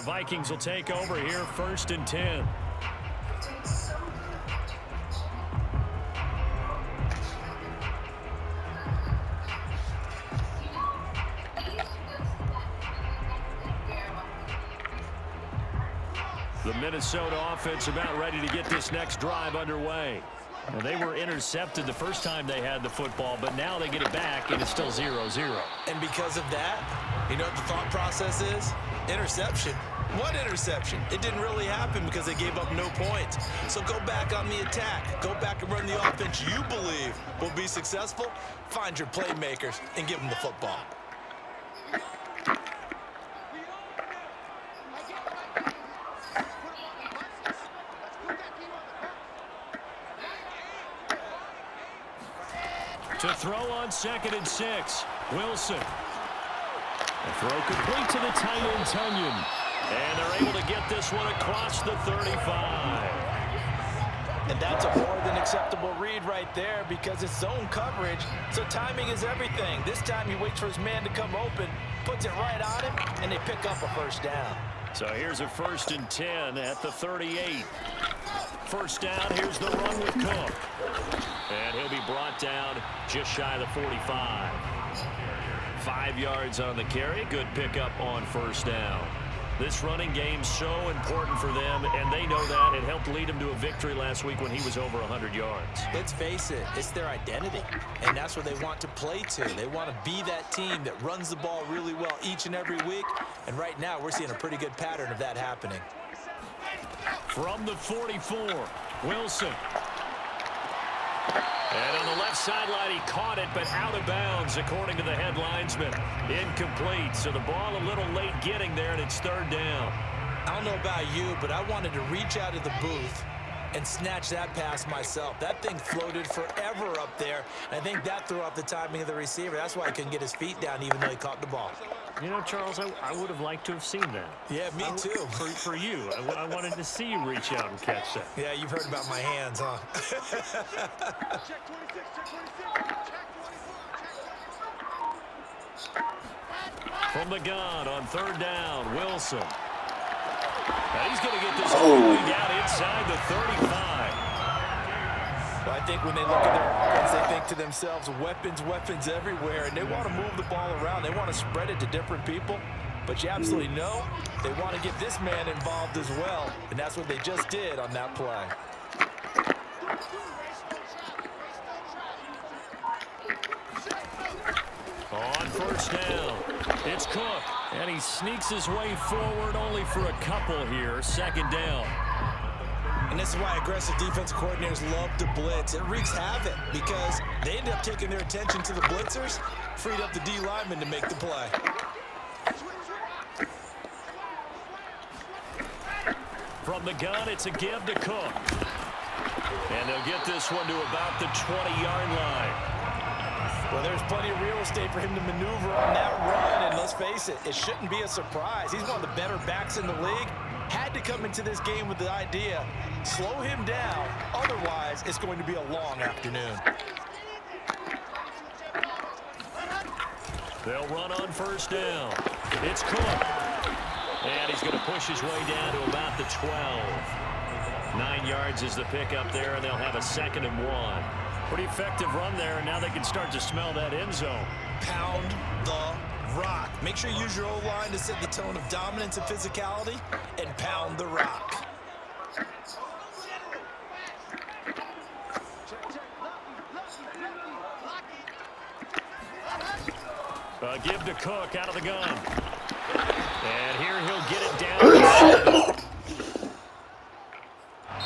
Vikings will take over here, 1st and 10. The Minnesota offense about ready to get this next drive underway. And they were intercepted the first time they had the football, but now they get it back, and it's still 0-0. And because of that, you know what the thought process is? Interception. What interception? It didn't really happen because they gave up no points. So go back on the attack. Go back and run the offense you believe will be successful. Find your playmakers and give them the football. To throw on 2nd and 6. Wilson. The throw complete to the tight end, Tunyon. And they're able to get this one across the 35. And that's a more than acceptable read right there because it's zone coverage, so timing is everything. This time he waits for his man to come open, puts it right on him, and they pick up a first down. So here's a 1st and 10 at the 38. First down, here's the run with Cook. And he'll be brought down just shy of the 45. 5 yards on the carry. Good pickup on first down. This running game's so important for them, and they know that. It helped lead them to a victory last week when he was over 100 yards. Let's face it, it's their identity, and that's what they want to play to. They want to be that team that runs the ball really well each and every week, and right now we're seeing a pretty good pattern of that happening. From the 44, Wilson. And on the left sideline, he caught it, but out of bounds, according to the head linesman. Incomplete, so the ball a little late getting there, and it's 3rd down. I don't know about you, but I wanted to reach out of the booth and snatch that pass myself. That thing floated forever up there. I think that threw off the timing of the receiver. That's why he couldn't get his feet down, even though he caught the ball. You know, Charles, I would have liked to have seen that. Yeah, me too. For you. I wanted to see you reach out and catch that. Yeah, you've heard about my hands, huh? From the gun on 3rd down, Wilson. And he's going to get this going down inside the 35. Well, I think when they look at their offense, they think to themselves, weapons everywhere, and they want to move the ball around. They want to spread it to different people, but you absolutely know they want to get this man involved as well, and that's what they just did on that play. On first down, it's Cook, and he sneaks his way forward only for a couple here. 2nd down. And this is why aggressive defensive coordinators love to blitz. It wreaks havoc because they end up taking their attention to the blitzers, freed up the D lineman to make the play. From the gun, it's a give to Cook. And they'll get this one to about the 20-yard line. Well, there's plenty of real estate for him to maneuver on that run, and let's face it, it shouldn't be a surprise. He's one of the better backs in the league. Had to come into this game with the idea, slow him down, otherwise it's going to be a long afternoon. They'll run on first down. It's Cook. And he's going to push his way down to about the 12. 9 yards is the pickup there, and they'll have a 2nd and 1. Pretty effective run there, and now they can start to smell that end zone. Pound the rock. Make sure you use your O-line to set the tone of dominance and physicality, and pound the rock. Give to Cook out of the gun. And here he'll get it down.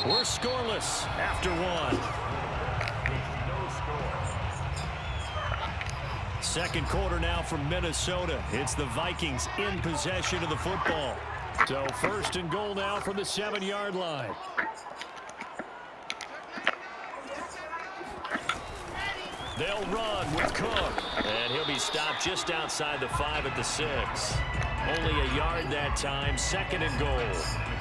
We're scoreless after 1. Second quarter now from Minnesota. It's the Vikings in possession of the football. So 1st and goal now from the 7-yard line. They'll run with Cook. And he'll be stopped just outside the 5 at the 6. Only a yard that time. 2nd and goal.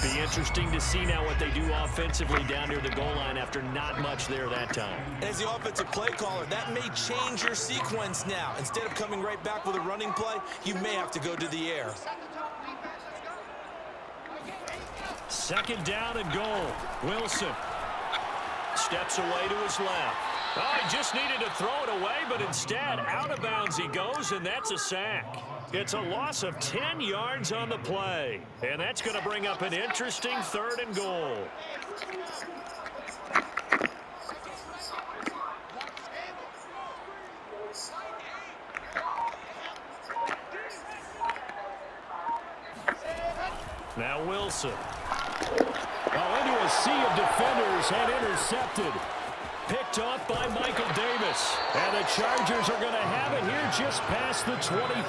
Be interesting to see now what they do offensively down near the goal line after not much there that time. As the offensive play caller, that may change your sequence now. Instead of coming right back with a running play, you may have to go to the air. Second down and goal. Wilson steps away to his left. Oh, he just needed to throw it away, but instead, out of bounds he goes, and that's a sack. It's a loss of 10 yards on the play, and that's going to bring up an interesting 3rd and goal. Now Wilson. Into a sea of defenders and intercepted. Picked off by Michael Davis. And the Chargers are going to have it here just past the 25.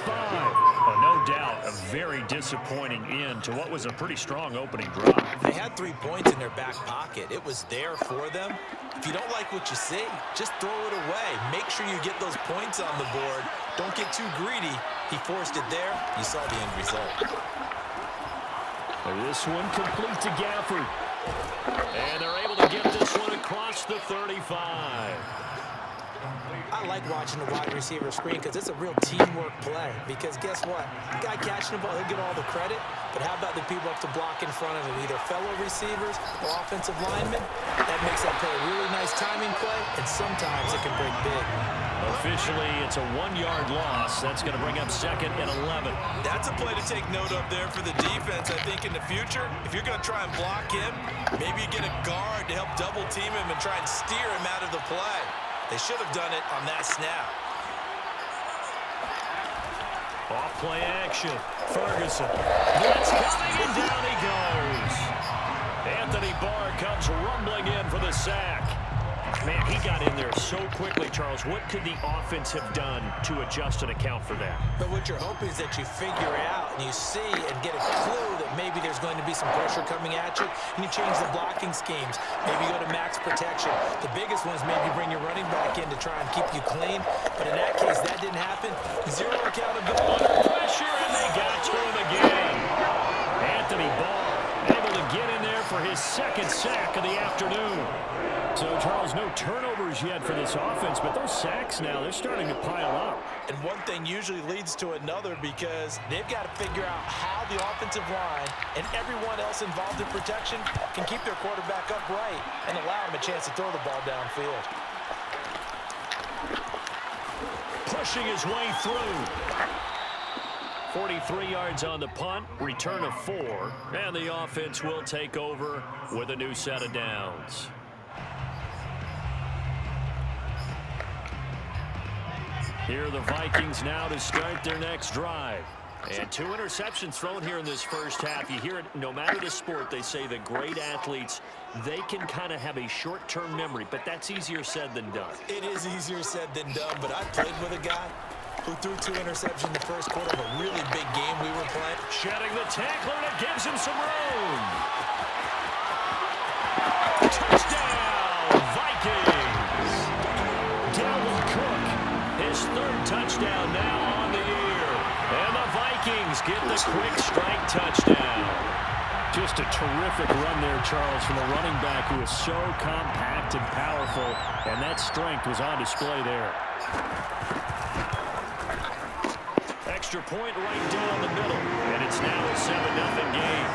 No doubt a very disappointing end to what was a pretty strong opening drive. They had 3 points in their back pocket. It was there for them. If you don't like what you see, just throw it away. Make sure you get those points on the board. Don't get too greedy. He forced it there. You saw the end result. This one complete to Gafford. And they're able to get this one across the 35. I like watching the wide receiver screen because it's a real teamwork play. Because guess what? The guy catching the ball, he'll get all the credit. But how about the people up to block in front of him, either fellow receivers or offensive linemen? That makes that play a really nice timing play, and sometimes it can break big. Officially, it's a 1-yard loss. That's going to bring up 2nd and 11. That's a play to take note of there for the defense. I think in the future, if you're going to try and block him, maybe you get a guard to help double team him and try and steer him out of the play. They should have done it on that snap. Off play action. Ferguson. Blitz coming, and down he goes. Anthony Barr comes rumbling in for the sack. Man, he got in there so quickly, Charles. What could the offense have done to adjust and account for that? But what you're hoping is that you figure out and you see and get a clue that maybe there's going to be some pressure coming at you, and you change the blocking schemes. Maybe you go to max protection. The biggest one is maybe bring your running back in to try and keep you clean. But in that case, that didn't happen. Zero accountability. Under pressure, and they got to him again. Anthony Barr able to get in there for his 2nd sack of the afternoon. So, Charles, no turnovers yet for this offense, but those sacks now, they're starting to pile up. And one thing usually leads to another because they've got to figure out how the offensive line and everyone else involved in protection can keep their quarterback upright and allow him a chance to throw the ball downfield. Pushing his way through. 43 yards on the punt, return of 4, and the offense will take over with a new set of downs. Here are the Vikings now to start their next drive. And 2 interceptions thrown here in this first half. You hear it, no matter the sport, they say the great athletes, they can kind of have a short-term memory, but that's easier said than done. It is easier said than done, but I played with a guy who threw 2 interceptions in the first quarter of a really big game we were playing. Shedding the tackler, and it gives him some room. Touchdown, Vikings. Dalvin Cook, his 3rd touchdown now on the year. And the Vikings get the quick strike touchdown. Just a terrific run there, Charles, from a running back who is so compact and powerful, and that strength was on display there. Extra point right down the middle, and it's now a 7-0 game.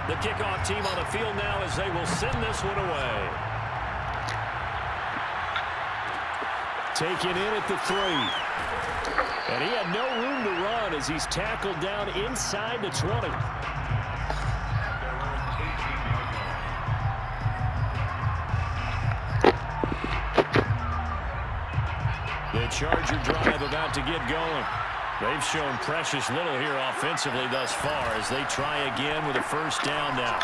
The kickoff team on the field now as they will send this one away. Taken in at the 3. And he had no room to run as he's tackled down inside the 20. The Charger drive about to get going. They've shown precious little here offensively thus far as they try again with a first down now.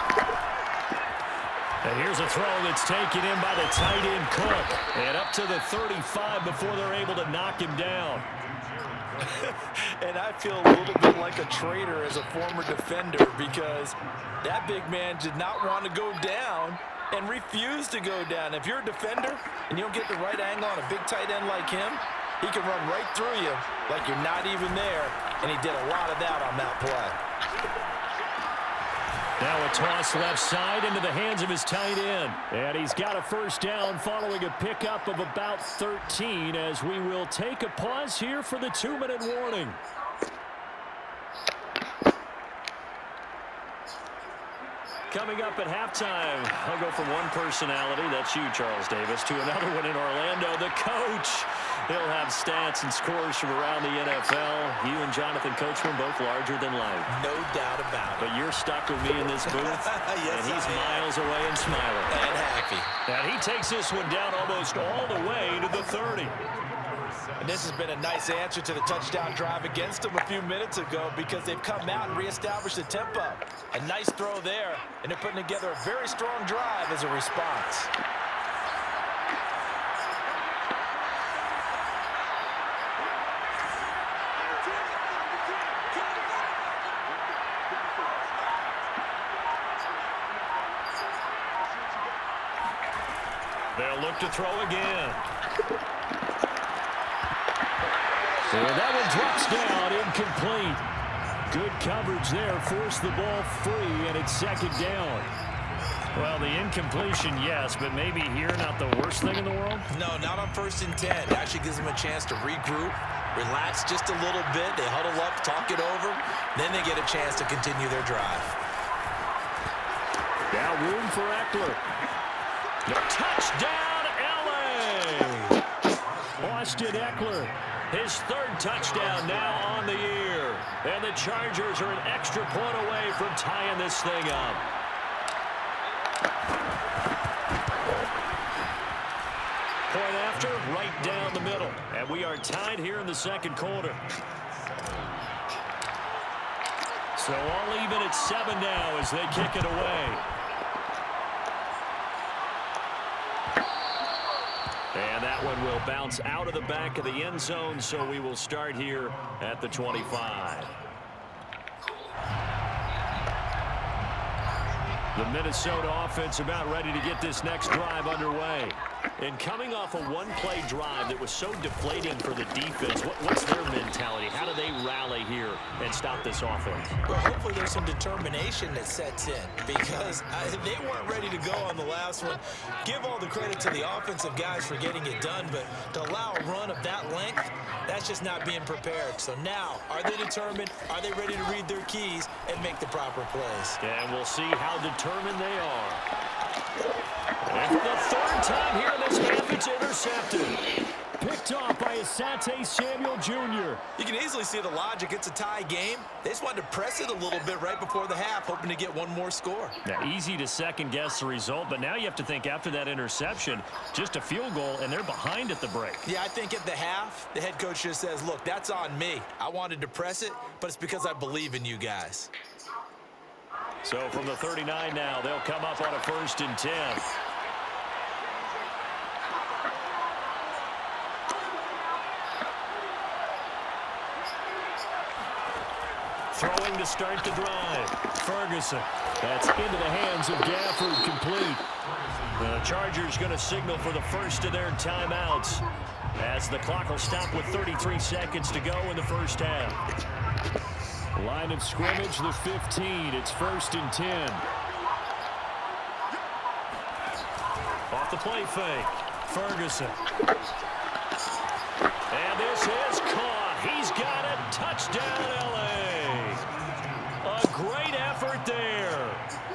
And here's a throw that's taken in by the tight end Cook. And up to the 35 before they're able to knock him down. And I feel a little bit like a traitor as a former defender because that big man did not want to go down and refused to go down. If you're a defender and you don't get the right angle on a big tight end like him, he can run right through you like you're not even there, and he did a lot of that on that play. Now a toss left side into the hands of his tight end. And he's got a first down following a pickup of about 13 as we will take a pause here for the 2-minute warning. Coming up at halftime, I'll go from one personality, that's you, Charles Davis, to another one in Orlando, the coach. He'll have stats and scores from around the NFL. You and Jonathan Coachman both larger than life. No doubt about it. But you're stuck with me in this booth, yes, and he's miles away and smiling. And happy. And he takes this one down almost all the way to the 30. And this has been a nice answer to the touchdown drive against them a few minutes ago because they've come out and reestablished the tempo. A nice throw there, and they're putting together a very strong drive as a response. They'll look to throw again. And that one drops down, incomplete. Good coverage there, forced the ball free, and it's second down. Well, the incompletion, yes, but maybe here not the worst thing in the world? No, not on 1st and 10. It actually gives them a chance to regroup, relax just a little bit. They huddle up, talk it over, then they get a chance to continue their drive. Now room for Eckler. Touchdown, L.A. Austin Eckler, his 3rd touchdown now on the year. And the Chargers are an extra point away from tying this thing up. Point after, right down the middle. And we are tied here in the second quarter. So all even at 7 now as they kick it away. And that one will bounce out of the back of the end zone, so we will start here at the 25. The Minnesota offense about ready to get this next drive underway. And coming off a one-play drive that was so deflating for the defense, what's their mentality? How do they rally here and stop this offense? Well, hopefully there's some determination that sets in because they weren't ready to go on the last one. Give all the credit to the offensive guys for getting it done, but to allow a run of that length, that's just not being prepared. So now, are they determined? Are they ready to read their keys and make the proper plays? And we'll see how determined they are. And for the 3rd time here in this half, it's intercepted. Picked off by Asante Samuel Jr. You can easily see the logic. It's a tie game. They just wanted to press it a little bit right before the half, hoping to get one more score. Now, easy to second-guess the result, but now you have to think after that interception, just a field goal, and they're behind at the break. Yeah, I think at the half, the head coach just says, look, that's on me. I wanted to press it, but it's because I believe in you guys. So from the 39 now, they'll come up on a 1st and 10. Throwing to start the drive. Ferguson. That's into the hands of Gafford, complete. The Chargers going to signal for the first of their timeouts as the clock will stop with 33 seconds to go in the first half. Line of scrimmage, the 15. It's 1st and 10. Off the play fake. Ferguson. And this is caught. He's got it. Touchdown, L.A. A great effort there.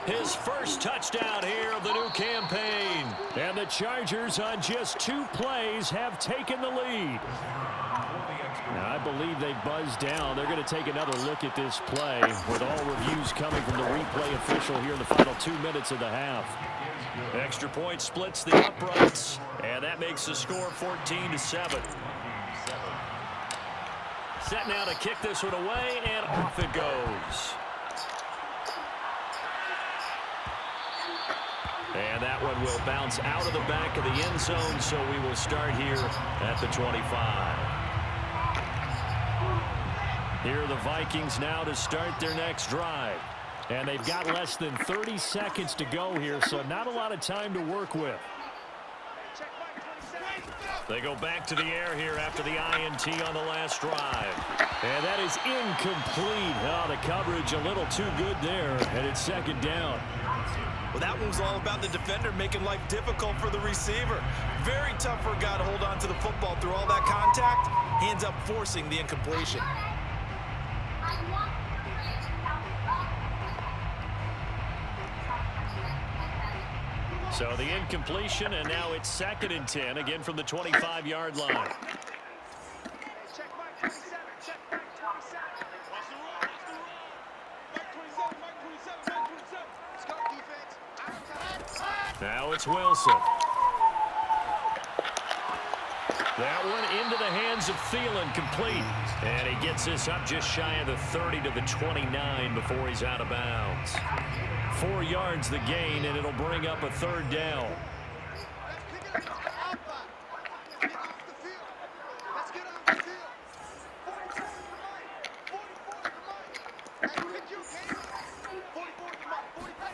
His first touchdown here of the new campaign. And the Chargers on just 2 plays have taken the lead. Now, I believe they buzzed down. They're going to take another look at this play with all reviews coming from the replay official here in the final 2 minutes of the half. Extra point splits the uprights, and that makes the score 14-7. Set now to kick this one away, and off it goes. And that one will bounce out of the back of the end zone, so we will start here at the 25. Here are the Vikings now to start their next drive. And they've got less than 30 seconds to go here, so not a lot of time to work with. They go back to the air here after the INT on the last drive. And that is incomplete. Oh, the coverage a little too good there, and it's second down. Well, that one was all about the defender making life difficult for the receiver. Very tough for a guy to hold on to the football through all that contact. He ends up forcing the incompletion. So the incompletion, and now it's 2nd and 10, again from the 25-yard line. Check Mike 27, check Mike 27. Watch the run, watch the run. Mike 27, Mike 27, Mike 27. Let's go, defense. Now it's Wilson. That one into the hands of Thielen, complete. And he gets this up just shy of the 30 to the 29 before he's out of bounds. 4 yards the gain, and it'll bring up a 3rd down. Let's pick it up to the outside. Get off the field. Let's get off the field. 44 to Mike. 44 to Mike. Hey, pick you, Caleb. 44 to Mike. 45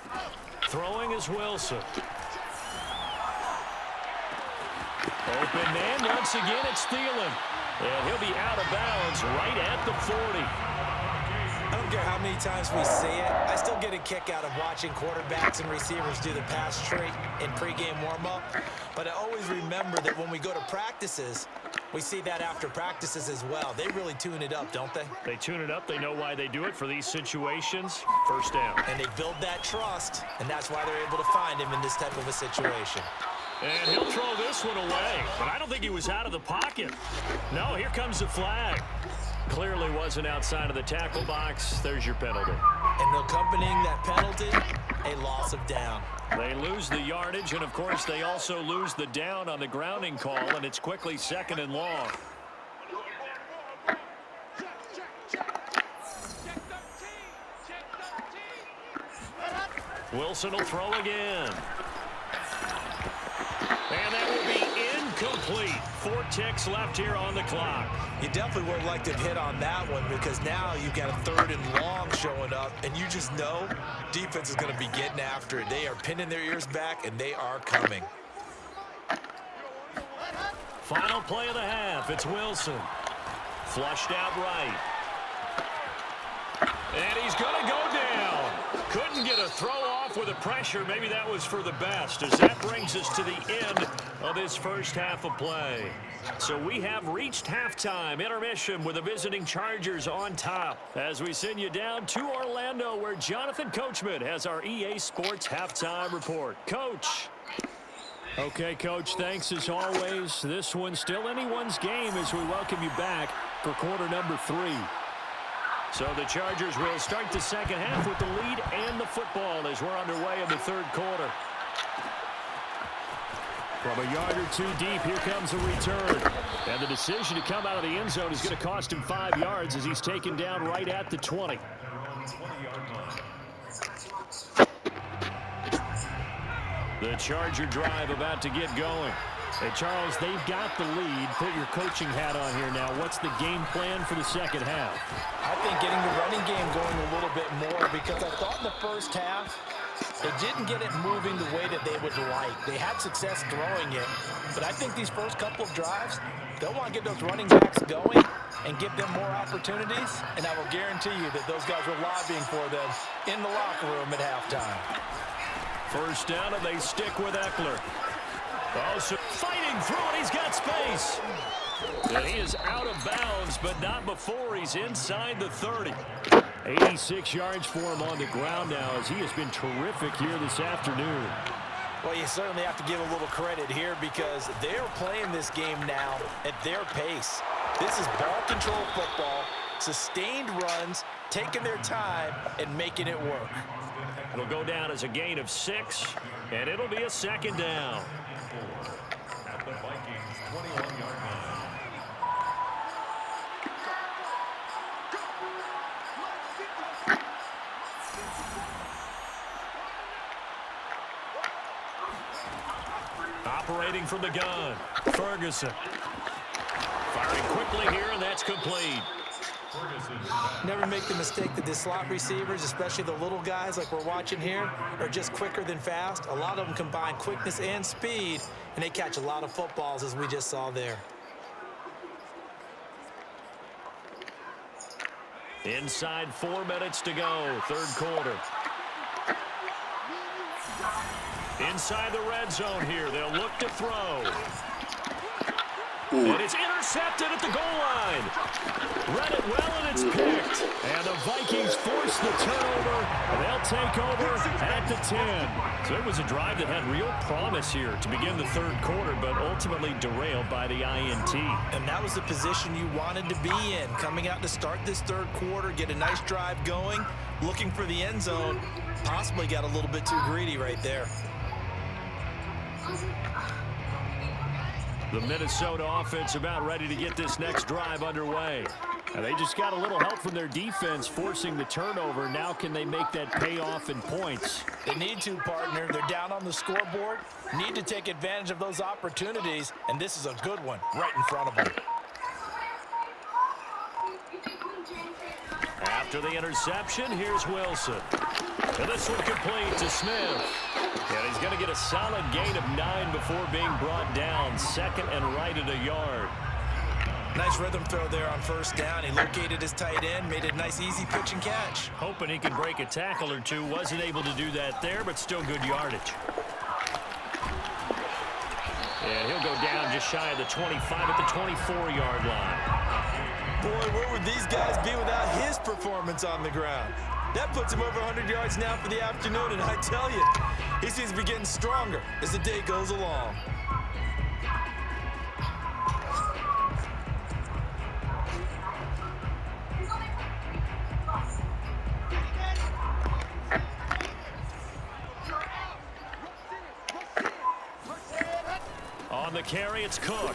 to Throwing is Wilson. Open man, once again it's Thielen. And he'll be out of bounds right at the 40. I don't care how many times we see it. I still get a kick out of watching quarterbacks and receivers do the pass tree in pregame warm-up. But I always remember that when we go to practices, we see that after practices as well. They really tune it up, don't they? They tune it up. They know why they do it for these situations. 1st down. And they build that trust, and that's why they're able to find him in this type of a situation. And he'll throw this one away. But I don't think he was out of the pocket. No, here comes the flag. Clearly wasn't outside of the tackle box. There's your penalty. And accompanying that penalty, a loss of down. They lose the yardage, and of course they also lose the down on the grounding call, and it's quickly 2nd and long. Wilson will throw again. And that will be incomplete. 4 ticks left here on the clock. You definitely would like to hit on that one because now you've got a 3rd and long showing up, and you just know defense is going to be getting after it. They are pinning their ears back, and they are coming. Final play of the half. It's Wilson. Flushed out right. And he's going to go down. Couldn't get a throw off with the pressure. Maybe that was for the best, as that brings us to the end of this first half of play. So we have reached halftime, intermission with the visiting Chargers on top, as we send you down to Orlando, where Jonathan Coachman has our EA Sports halftime report. Coach. Okay, Coach, thanks as always. This one's still anyone's game as we welcome you back for quarter number 3. So the Chargers will start the second half with the lead and the football as we're underway in the 3rd quarter. From a yard or 2 deep, here comes a return. And the decision to come out of the end zone is going to cost him 5 yards as he's taken down right at the 20. The Charger drive about to get going. Hey, Charles, they've got the lead. Put your coaching hat on here now. What's the game plan for the second half? I think getting the running game going a little bit more, because I thought in the first half they didn't get it moving the way that they would like. They had success throwing it, but I think these first couple of drives, they'll want to get those running backs going and give them more opportunities, and I will guarantee you that those guys were lobbying for them in the locker room at halftime. First down, and they stick with Eckler. Also fighting through it. He's got space. And he is out of bounds, but not before he's inside the 30. 86 yards for him on the ground now, as he has been terrific here this afternoon. Well, you certainly have to give a little credit here because they're playing this game now at their pace. This is ball control football, sustained runs, taking their time, and making it work. It'll go down as a gain of 6, and it'll be a 2nd down. At the Vikings 21-yard line. Operating from the gun, Ferguson. Firing quickly here, and that's complete. Never make the mistake that the slot receivers, especially the little guys like we're watching here, are just quicker than fast. A lot of them combine quickness and speed, and they catch a lot of footballs, as we just saw there. Inside 4 minutes to go, third quarter. Inside the red zone here, they'll look to throw. And it's intercepted at the goal line. Read it well, and it's picked. And the Vikings force the turnover. They'll take over at the 10. So it was a drive that had real promise here to begin the third quarter, but ultimately derailed by the INT. And that was the position you wanted to be in. Coming out to start this third quarter, get a nice drive going, looking for the end zone. Possibly got a little bit too greedy right there. The Minnesota offense about ready to get this next drive underway. And they just got a little help from their defense forcing the turnover. Now can they make that pay off in points? They need to, partner. They're down on the scoreboard. Need to take advantage of those opportunities, and this is a good one right in front of them. After the interception, here's Wilson. And this one complete to Smith. And he's going to get a solid gain of 9 before being brought down. Second and right at a yard. Nice rhythm throw there on first down. He located his tight end, made a nice easy pitch and catch. Hoping he could break a tackle or two. Wasn't able to do that there, but still good yardage. And he'll go down just shy of the 25 at the 24-yard line. Boy, where would these guys be without his performance on the ground? That puts him over 100 yards now for the afternoon, and I tell you, he seems to be getting stronger as the day goes along. On the carry, it's Cook.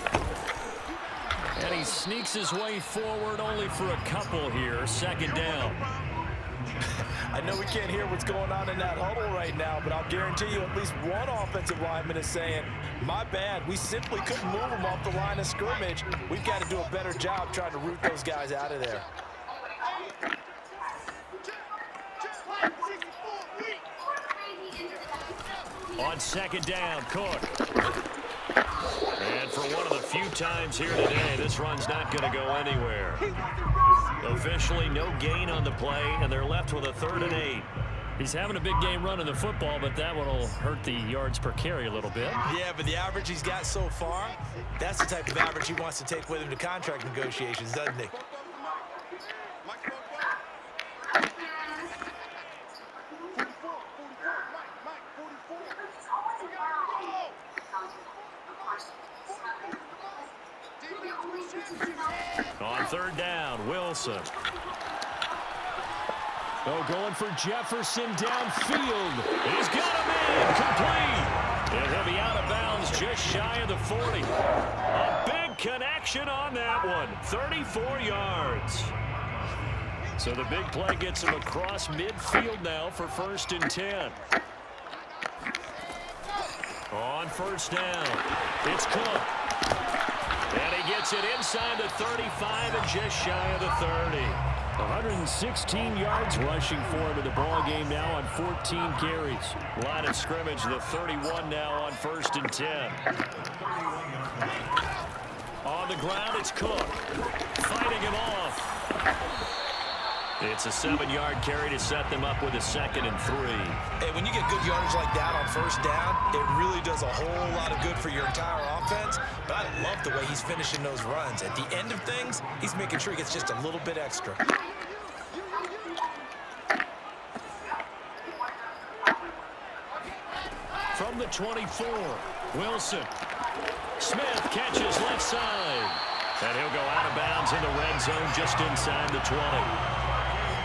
And he sneaks his way forward only for a couple here. Second down. I know we can't hear what's going on in that huddle right now, but I'll guarantee you at least one offensive lineman is saying, my bad, we simply couldn't move them off the line of scrimmage. We've got to do a better job trying to root those guys out of there. On second down, Cook. And for one of the few times here today, this run's not going to go anywhere. Officially no gain on the play, and they're left with a 3rd and 8. He's having a big game running the football, but that one will hurt the yards per carry a little bit. Yeah, but the average he's got so far, that's the type of average he wants to take with him to contract negotiations, doesn't he? On third down, Wilson. Oh, going for Jefferson downfield. He's got him in, complete. And he'll be out of bounds just shy of the 40. A big connection on that one, 34 yards. So the big play gets him across midfield now for 1st and 10. On first down, it's Cook. And he gets it inside the 35 and just shy of the 30. 116 yards rushing for him in the ball game now on 14 carries. Line of scrimmage, the 31 now on 1st and 10. On the ground, it's Cook. Fighting him off. It's a 7-yard carry to set them up with a 2nd and 3. Hey, when you get good yardage like that on first down, it really does a whole lot of good for your entire offense. But I love the way he's finishing those runs. At the end of things, he's making sure he gets just a little bit extra. From the 24, Wilson. Smith catches left side. And he'll go out of bounds in the red zone just inside the 20.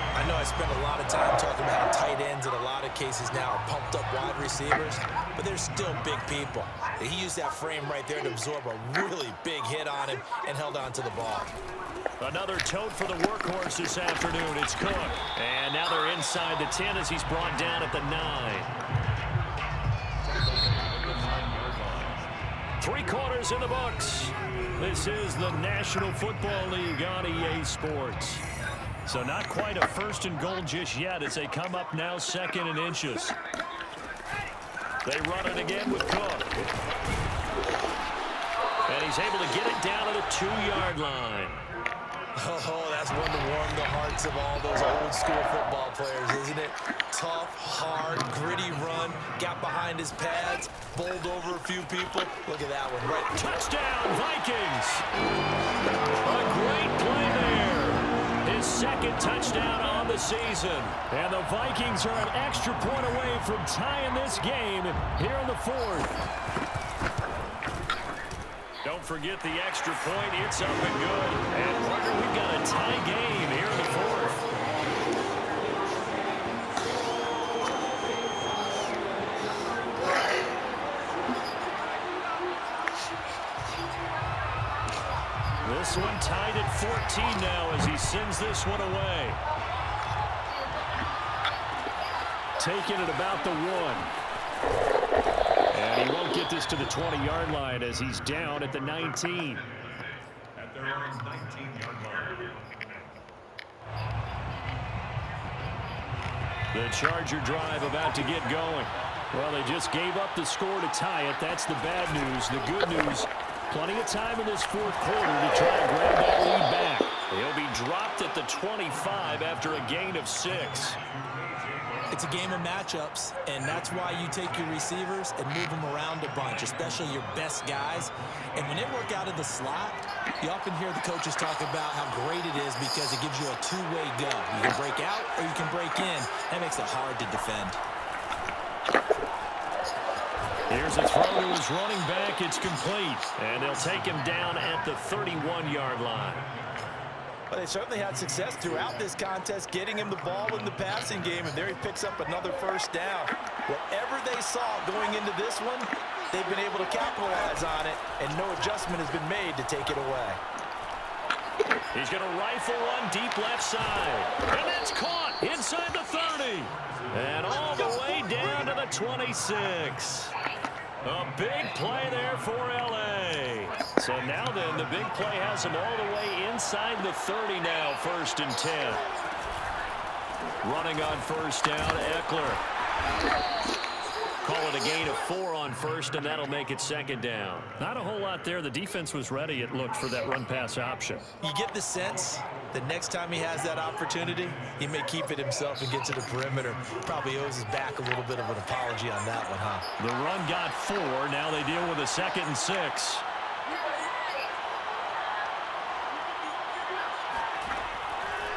I know I spend a lot of time talking about how tight ends in a lot of cases now are pumped up wide receivers, but they're still big people. He used that frame right there to absorb a really big hit on him and held on to the ball. Another tote for the workhorse this afternoon. It's Cook. And now they're inside the 10 as he's brought down at the 9. 3 quarters in the books. This is the National Football League on EA Sports. So not quite a 1st and goal just yet as they come up now 2nd and inches. They run it again with Cook. And he's able to get it down to the 2-yard line. Oh, that's one to warm the hearts of all those old school football players, isn't it? Tough, hard, gritty run, got behind his pads, bowled over a few people. Look at that one, right? Touchdown, Vikings! A great play there. His second touchdown on the season. And the Vikings are an extra point away from tying this game here in the 4th. Don't forget the extra point. It's up and good. And, partner, we've got a tie game here in the 4th. This one tied at 14 now as he sends this one away. Taking it about the 1. And he won't get this to the 20-yard line as he's down at the 19. At their own 19-yard line. The Charger drive about to get going. Well, they just gave up the score to tie it. That's the bad news. The good news, plenty of time in this 4th quarter to try and grab that lead back. He'll be dropped at the 25 after a gain of 6. It's a game of matchups, and that's why you take your receivers and move them around a bunch, especially your best guys. And when they work out of the slot, you often hear the coaches talk about how great it is because it gives you a two-way go. You can break out or you can break in. That makes it hard to defend. Here's a throw to his running back. It's complete. And they'll take him down at the 31-yard line. But they certainly had success throughout this contest, getting him the ball in the passing game, and there he picks up another first down. Whatever they saw going into this one, they've been able to capitalize on it, and no adjustment has been made to take it away. He's going to rifle one deep left side. And that's caught inside the 30. And all the way down to the 26. A big play there for L.A. So now then, the big play has him all the way inside the 30 now, 1st and 10. Running on first down, Eckler. Call it a gain of 4 on first, and that'll make it 2nd down. Not a whole lot there. The defense was ready, it looked, for that run-pass option. You get the sense that next time he has that opportunity, he may keep it himself and get to the perimeter. Probably owes his back a little bit of an apology on that one, huh? The run got 4. Now they deal with a 2nd and 6.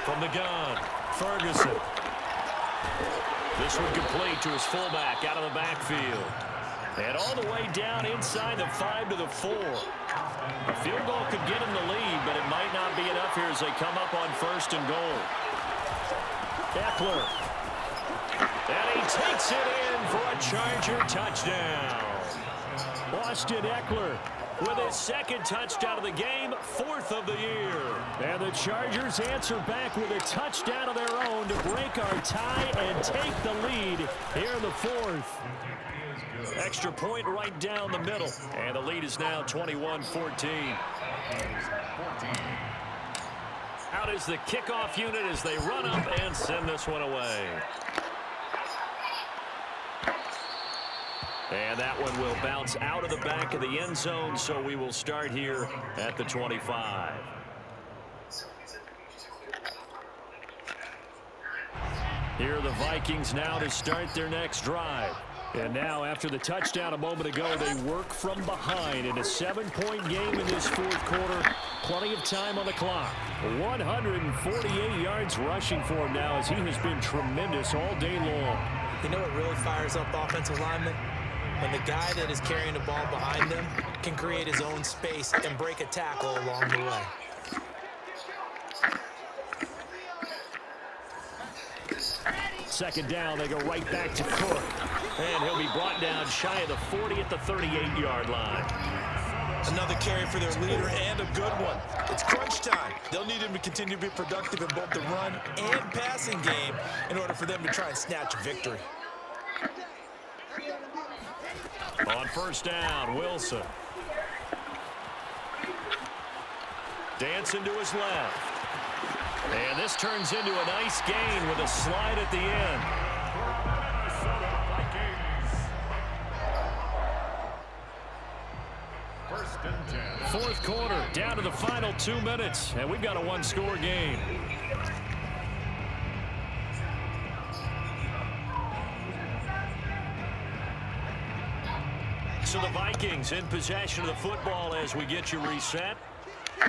From the gun, Ferguson. This one complete to his fullback out of the backfield. And all the way down inside the 5 to the 4. A field goal could get him the lead, but it might not be enough here as they come up on 1st and goal. Eckler. And he takes it in for a Charger touchdown. Austin Eckler with his 2nd touchdown of the game, 4th of the year. And the Chargers answer back with a touchdown of their own to break our tie and take the lead here in the 4th. Extra point right down the middle. And the lead is now 21-14. Out is the kickoff unit as they run up and send this one away. And that one will bounce out of the back of the end zone, so we will start here at the 25. Here are the Vikings now to start their next drive. And now, after the touchdown a moment ago, they work from behind in a 7-point game in this 4th quarter. Plenty of time on the clock. 148 yards rushing for him now as he has been tremendous all day long. You know what really fires up offensive linemen? When the guy that is carrying the ball behind them can create his own space and break a tackle along the way. Second down, they go right back to Cook. And he'll be brought down shy of the 40 at the 38-yard line. Another carry for their leader and a good one. It's crunch time. They'll need him to continue to be productive in both the run and passing game in order for them to try and snatch a victory. On first down, Wilson. Dancing to his left. And this turns into a nice gain with a slide at the end. First and 10. Fourth quarter, down to the final 2 minutes, and we've got a one-score game. So the Vikings in possession of the football as we get you reset.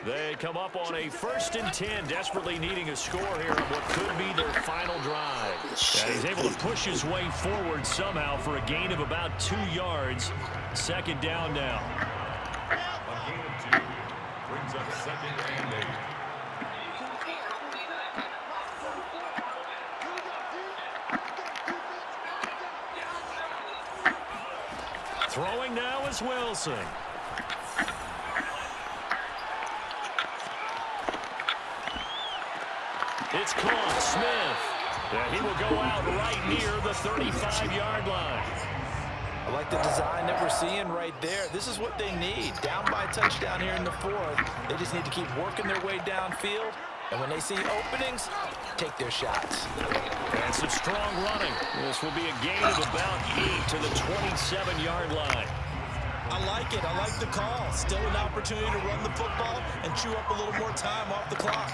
They come up on a 1st and 10, desperately needing a score here on what could be their final drive. And he's able to push his way forward somehow for a gain of about 2 yards. Second down now. A gain of 2 brings up 2nd and 8. Throwing now is Wilson. It's caught. Smith. And he will go out right near the 35-yard line. I like the design that we're seeing right there. This is what they need. Down by a touchdown here in the 4th. They just need to keep working their way downfield. And when they see openings, take their shots. And some strong running. This will be a gain of about 8 to the 27-yard line. I like it. I like the call. Still an opportunity to run the football and chew up a little more time off the clock.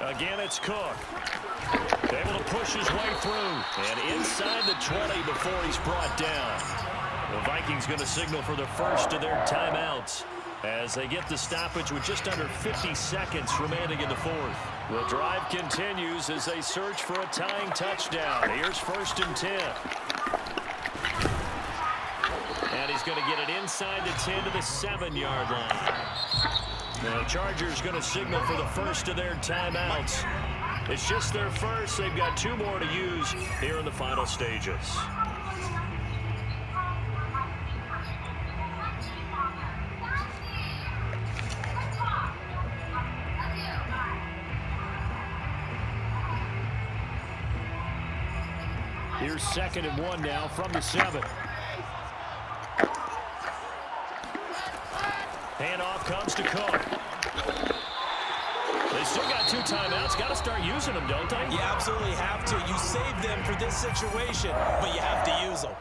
Again, it's Cook. Able to push his way through. And inside the 20 before he's brought down. The Vikings going to signal for the first of their timeouts as they get the stoppage with just under 50 seconds remaining in the 4th. The drive continues as they search for a tying touchdown. Here's 1st and 10. And he's going to get it inside the 10 to the 7-yard line. The Chargers going to signal for the first of their timeouts. It's just their first. They've got 2 more to use here in the final stages. Here's 2nd and 1 now from the 7. Handoff comes to Cook. They still got 2 timeouts. Got to start using them, don't they? You absolutely have to. You save them for this situation, but you have to use them.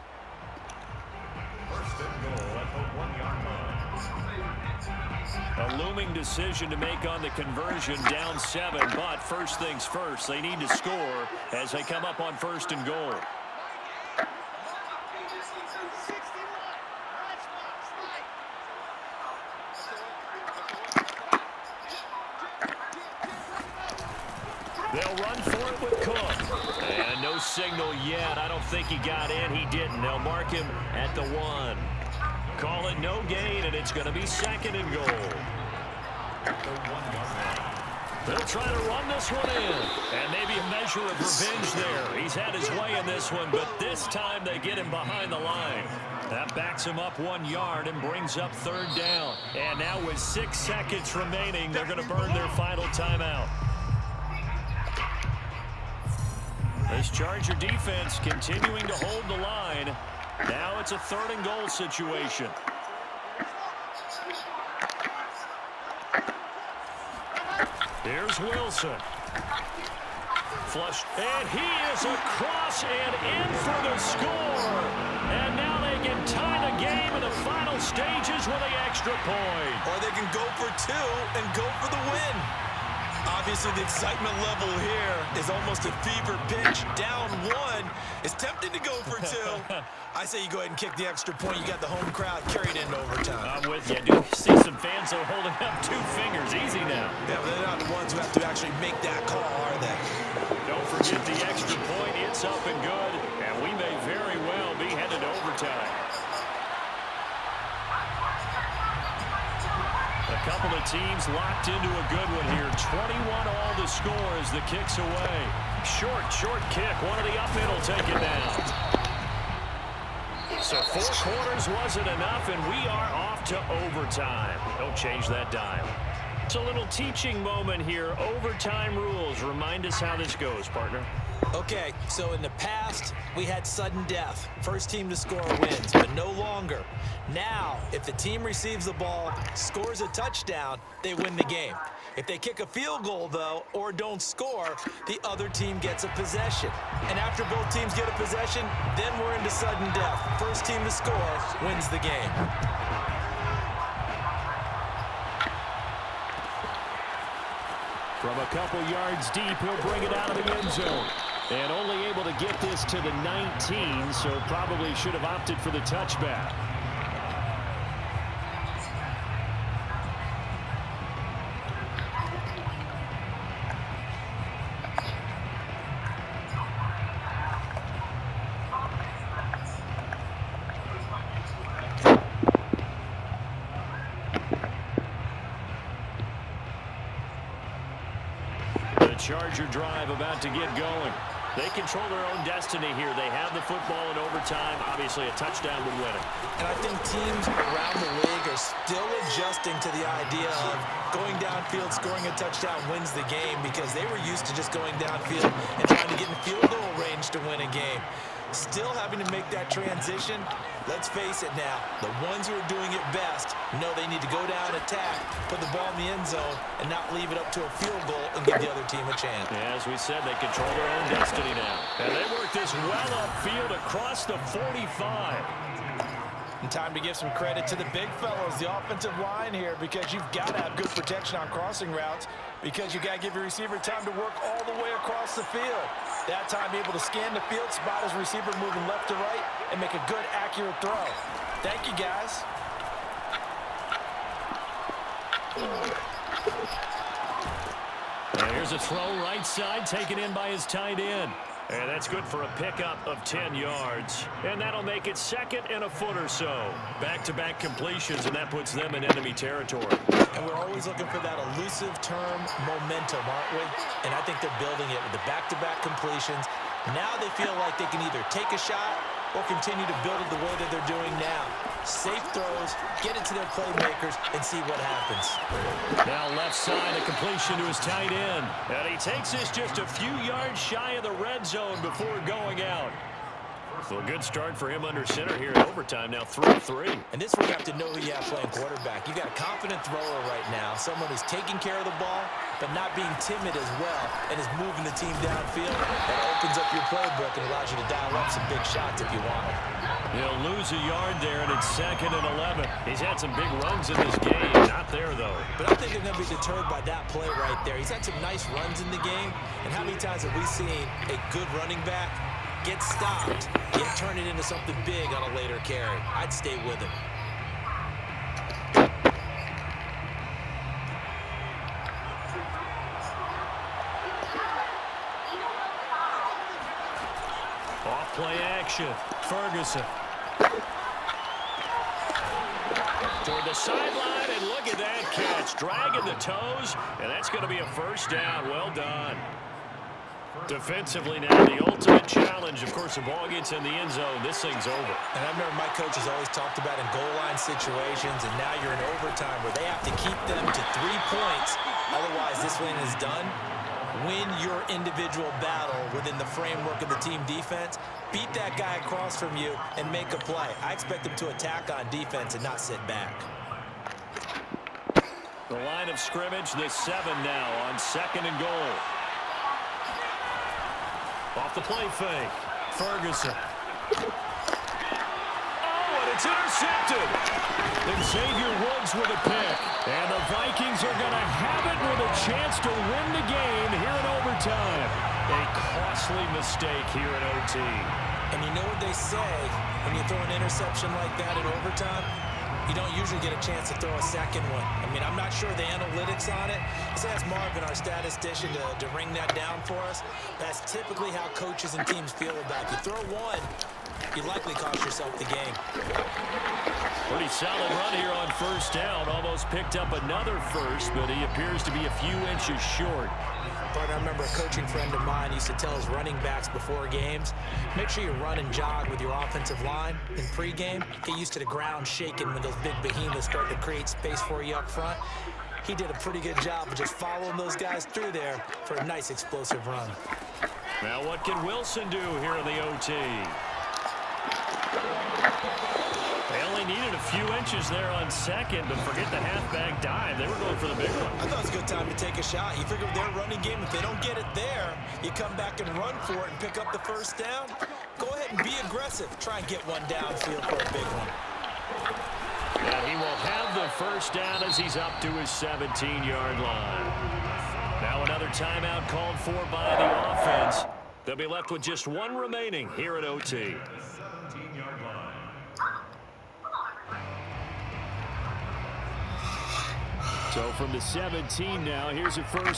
1st and goal at the 1-yard line. A looming decision to make on the conversion, down 7. But first things first, they need to score as they come up on 1st and goal. They'll run for it with Cook. And no signal yet. I don't think he got in. He didn't. They'll mark him at the 1. Call it no gain, and it's going to be 2nd and goal. At the 1-yard line. They'll try to run this one in. And maybe a measure of revenge there. He's had his way in this one, but this time they get him behind the line. That backs him up 1 yard and brings up 3rd down. And now with 6 seconds remaining, they're going to burn their final timeout. This Charger defense continuing to hold the line. Now it's a 3rd and goal situation. Here's Wilson. Flushed. And he is across and in for the score. And now they can tie the game in the final stages with an extra point. Or they can go for 2 and go for the win. Obviously, the excitement level here is almost a fever pitch. Down 1. It's tempting to go for 2. I say you go ahead and kick the extra point. You got the home crowd carried into overtime. I'm with you. Do see some fans are holding up 2 fingers. Easy now. Yeah, but they're not the ones who have to actually make that call, are they? Don't forget the extra point. It's up and good. And we may very well be headed to overtime. A couple of teams locked into a good one here. 21 all the score as the kick's away. Short kick. One of the up in will take it down. So 4 quarters wasn't enough, and we are off to overtime. Don't change that dime. It's a little teaching moment here. Overtime rules. Remind us how this goes, partner. Okay, so in the past, we had sudden death. First team to score wins, but no longer. Now, if the team receives the ball, scores a touchdown, they win the game. If they kick a field goal, though, or don't score, the other team gets a possession. And after both teams get a possession, then we're into sudden death. First team to score wins the game. From a couple yards deep, he'll bring it out of the end zone. And only able to get this to the 19, so probably should have opted for the touchback. The Charger drive about to get going. They control their own destiny here. They have the football in overtime. Obviously, a touchdown would win it. And I think teams around the league are still adjusting to the idea of going downfield, scoring a touchdown wins the game, because they were used to just going downfield and trying to get in field goal range to win a game. Still having to make that transition. Let's face it now, the ones who are doing it best know they need to go down, attack, put the ball in the end zone, and not leave it up to a field goal and give the other team a chance. Yeah, as we said, they control their own destiny now. And they work this well upfield across the 45. And time to give some credit to the big fellows, the offensive line here, because you've got to have good protection on crossing routes, because you got to give your receiver time to work all the way across the field. That time, be able to scan the field, spot his receiver moving left to right, and make a good, accurate throw. Thank you, guys. And here's a throw right side, taken in by his tight end. And that's good for a pickup of 10 yards. And that'll make it second and a foot or so. Back-to-back completions, and that puts them in enemy territory. And we're always looking for that elusive term, momentum, aren't we? And I think they're building it with the back-to-back completions. Now they feel like they can either take a shot or continue to build it the way that they're doing now. Safe throws, get it to their playmakers, and see what happens. Now left side, a completion to his tight end. And he takes this just a few yards shy of the red zone before going out. So a good start for him under center here in overtime. Now 3-3. And this is where you have to know who you have playing quarterback. You've got a confident thrower right now, someone who's taking care of the ball, but not being timid as well, and is moving the team downfield. That opens up your playbook and allows you to dial up some big shots if you want them. He'll lose a yard there, and it's 2nd and 11. He's had some big runs in this game. Not there, though. But I think they're going to be deterred by that play right there. He's had some nice runs in the game, and how many times have we seen a good running back get stopped, yet turn it into something big on a later carry? I'd stay with him. Off-play action. Ferguson. Toward the sideline, and look at that catch. Dragging the toes, and that's going to be a first down. Well done. Defensively now, the ultimate challenge. Of course, the ball gets in the end zone. This thing's over. And I remember my coach has always talked about in goal line situations, and now you're in overtime where they have to keep them to 3 points. Otherwise, this win is done. Win your individual battle within the framework of the team defense. Beat that guy across from you and make a play. I expect them to attack on defense and not sit back. The line of scrimmage, the 7 now on 2nd and goal. Off the play fake. Ferguson. Oh, and it's intercepted. And Xavier Woods with a pick. And the Vikings are going to have it with a chance to win the game here in overtime. A costly mistake here in OT. And you know what they say when you throw an interception like that in overtime? You don't usually get a chance to throw a second one. I mean, I'm not sure the analytics on it. Let's ask Marvin, our statistician, to ring that down for us. That's typically how coaches and teams feel about it. You throw one, you likely cost yourself the game. Pretty solid run here on first down. Almost picked up another first, but he appears to be a few inches short. But I remember a coaching friend of mine used to tell his running backs before games, make sure you run and jog with your offensive line in pregame. Get used to the ground shaking when those big behemoths start to create space for you up front. He did a pretty good job of just following those guys through there for a nice explosive run. Now what can Wilson do here in the OT? They only needed a few inches there on second, but forget the halfback dive. They were going for the big one. I thought it was a good time to take a shot. You figure with their running game, if they don't get it there, you come back and run for it and pick up the first down. Go ahead and be aggressive. Try and get one downfield for a big one. And he will have the first down as he's up to his 17-yard line. Now another timeout called for by the offense. They'll be left with just one remaining here at OT. 17-yard line. So from the 17 now, here's a first.